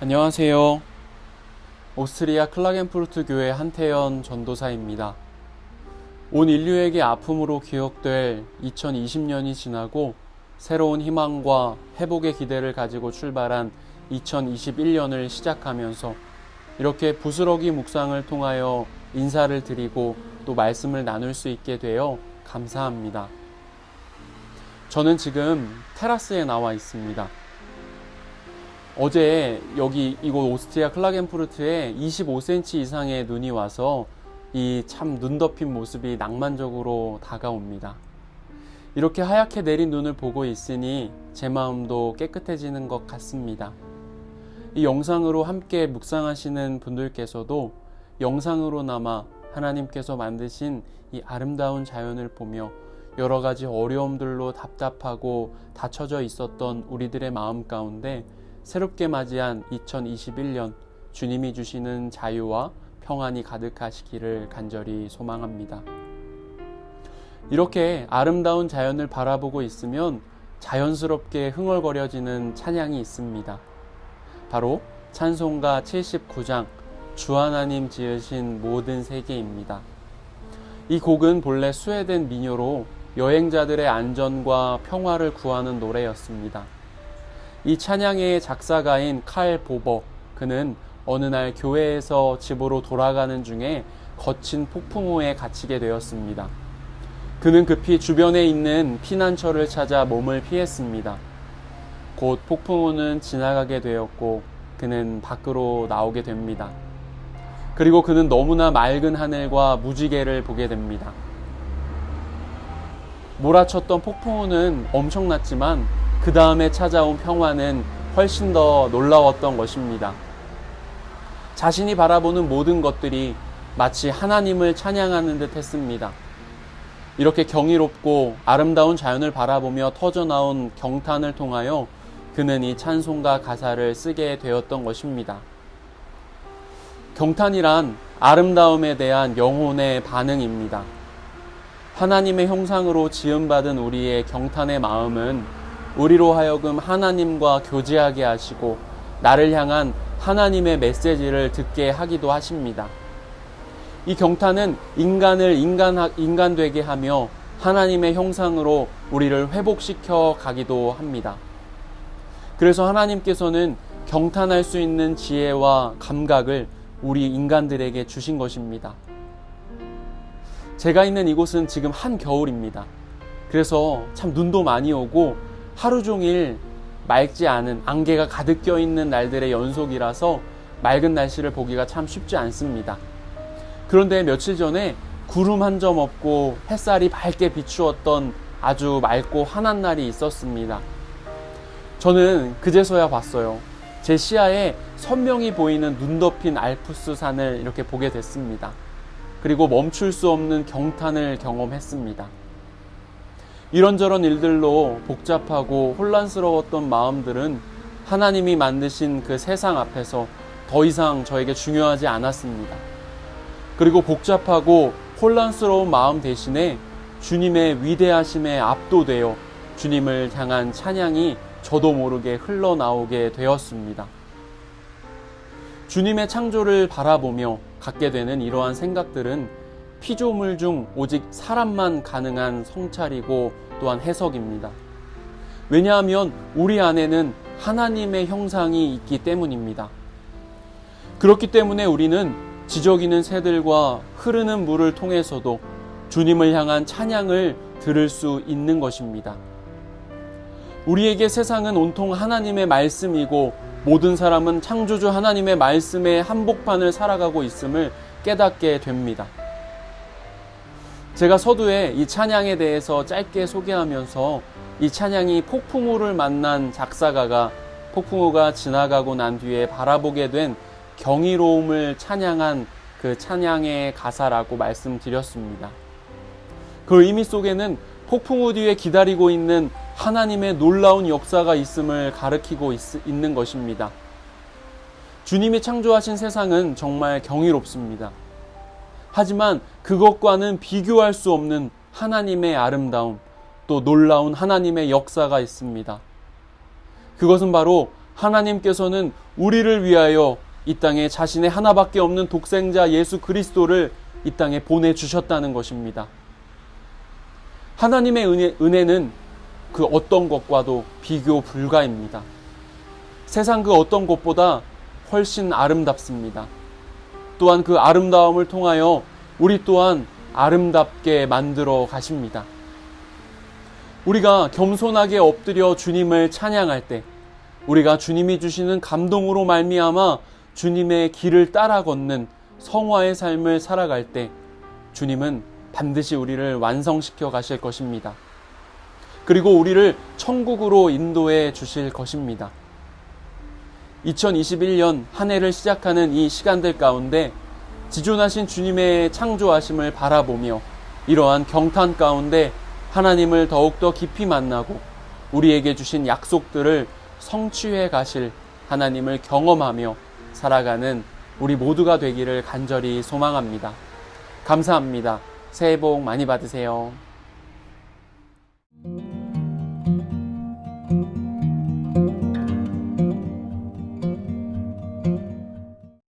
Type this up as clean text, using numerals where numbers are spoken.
안녕하세요. 오스트리아 클라겐푸르트 교회 한태현 전도사입니다. 온 인류에게 아픔으로 기억될 2020년이 지나고 새로운 희망과 회복의 기대를 가지고 출발한 2021년을 시작하면서 이렇게 부스러기 묵상을 통하여 인사를 드리고 또 말씀을 나눌 수 있게 되어 감사합니다. 저는 지금 테라스에 나와 있습니다. 어제 여기 이곳 오스트리아 클라겐푸르트에 25cm 이상의 눈이 와서 이 참 눈 덮인 모습이 낭만적으로 다가옵니다. 이렇게 하얗게 내린 눈을 보고 있으니 제 마음도 깨끗해지는 것 같습니다. 이 영상으로 함께 묵상하시는 분들께서도 영상으로나마 하나님께서 만드신 이 아름다운 자연을 보며 여러 가지 어려움들로 답답하고 닫혀져 있었던 우리들의 마음 가운데 새롭게 맞이한 2021년 주님이 주시는 자유와 평안이 가득하시기를 간절히 소망합니다. 이렇게 아름다운 자연을 바라보고 있으면 자연스럽게 흥얼거려지는 찬양이 있습니다. 바로 찬송가 79장 주 하나님 지으신 모든 세계입니다. 이 곡은 본래 스웨덴 민요로 여행자들의 안전과 평화를 구하는 노래였습니다. 이 찬양의 작사가인 칼 보버, 그는 어느 날 교회에서 집으로 돌아가는 중에 거친 폭풍우에 갇히게 되었습니다. 그는 급히 주변에 있는 피난처를 찾아 몸을 피했습니다. 곧 폭풍우는 지나가게 되었고 그는 밖으로 나오게 됩니다. 그리고 그는 너무나 맑은 하늘과 무지개를 보게 됩니다. 몰아쳤던 폭풍우는 엄청났지만 그 다음에 찾아온 평화는 훨씬 더 놀라웠던 것입니다. 자신이 바라보는 모든 것들이 마치 하나님을 찬양하는 듯 했습니다. 이렇게 경이롭고 아름다운 자연을 바라보며 터져나온 경탄을 통하여 그는 이 찬송가 가사를 쓰게 되었던 것입니다. 경탄이란 아름다움에 대한 영혼의 반응입니다. 하나님의 형상으로 지음받은 우리의 경탄의 마음은 우리로 하여금 하나님과 교제하게 하시고 나를 향한 하나님의 메시지를 듣게 하기도 하십니다. 이 경탄은 인간을 인간 되게 하며 하나님의 형상으로 우리를 회복시켜 가기도 합니다. 그래서 하나님께서는 경탄할 수 있는 지혜와 감각을 우리 인간들에게 주신 것입니다. 제가 있는 이곳은 지금 한겨울입니다. 그래서 참 눈도 많이 오고 하루 종일 맑지 않은 안개가 가득 껴있는 날들의 연속이라서 맑은 날씨를 보기가 참 쉽지 않습니다. 그런데 며칠 전에 구름 한 점 없고 햇살이 밝게 비추었던 아주 맑고 환한 날이 있었습니다. 저는 그제서야 봤어요. 제 시야에 선명히 보이는 눈 덮인 알프스 산을 이렇게 보게 됐습니다. 그리고 멈출 수 없는 경탄을 경험했습니다. 이런저런 일들로 복잡하고 혼란스러웠던 마음들은 하나님이 만드신 그 세상 앞에서 더 이상 저에게 중요하지 않았습니다. 그리고 복잡하고 혼란스러운 마음 대신에 주님의 위대하심에 압도되어 주님을 향한 찬양이 저도 모르게 흘러나오게 되었습니다. 주님의 창조를 바라보며 갖게 되는 이러한 생각들은 피조물 중 오직 사람만 가능한 성찰이고 또한 해석입니다. 왜냐하면 우리 안에는 하나님의 형상이 있기 때문입니다. 그렇기 때문에 우리는 지저귀는 새들과 흐르는 물을 통해서도 주님을 향한 찬양을 들을 수 있는 것입니다. 우리에게 세상은 온통 하나님의 말씀이고 모든 사람은 창조주 하나님의 말씀의 한복판을 살아가고 있음을 깨닫게 됩니다. 제가 서두에 이 찬양에 대해서 짧게 소개하면서 이 찬양이 폭풍우를 만난 작사가가 폭풍우가 지나가고 난 뒤에 바라보게 된 경이로움을 찬양한 그 찬양의 가사라고 말씀드렸습니다. 그 의미 속에는 폭풍우 뒤에 기다리고 있는 하나님의 놀라운 역사가 있음을 가리키고 있는 것입니다. 주님이 창조하신 세상은 정말 경이롭습니다. 하지만 그것과는 비교할 수 없는 하나님의 아름다움, 또 놀라운 하나님의 역사가 있습니다. 그것은 바로 하나님께서는 우리를 위하여 이 땅에 자신의 하나밖에 없는 독생자 예수 그리스도를 이 땅에 보내주셨다는 것입니다. 하나님의 은혜는 그 어떤 것과도 비교 불가입니다. 세상 그 어떤 것보다 훨씬 아름답습니다. 또한 그 아름다움을 통하여 우리 또한 아름답게 만들어 가십니다. 우리가 겸손하게 엎드려 주님을 찬양할 때, 우리가 주님이 주시는 감동으로 말미암아 주님의 길을 따라 걷는 성화의 삶을 살아갈 때 주님은 반드시 우리를 완성시켜 가실 것입니다. 그리고 우리를 천국으로 인도해 주실 것입니다. 2021년 한 해를 시작하는 이 시간들 가운데 지존하신 주님의 창조하심을 바라보며 이러한 경탄 가운데 하나님을 더욱더 깊이 만나고 우리에게 주신 약속들을 성취해 가실 하나님을 경험하며 살아가는 우리 모두가 되기를 간절히 소망합니다. 감사합니다. 새해 복 많이 받으세요.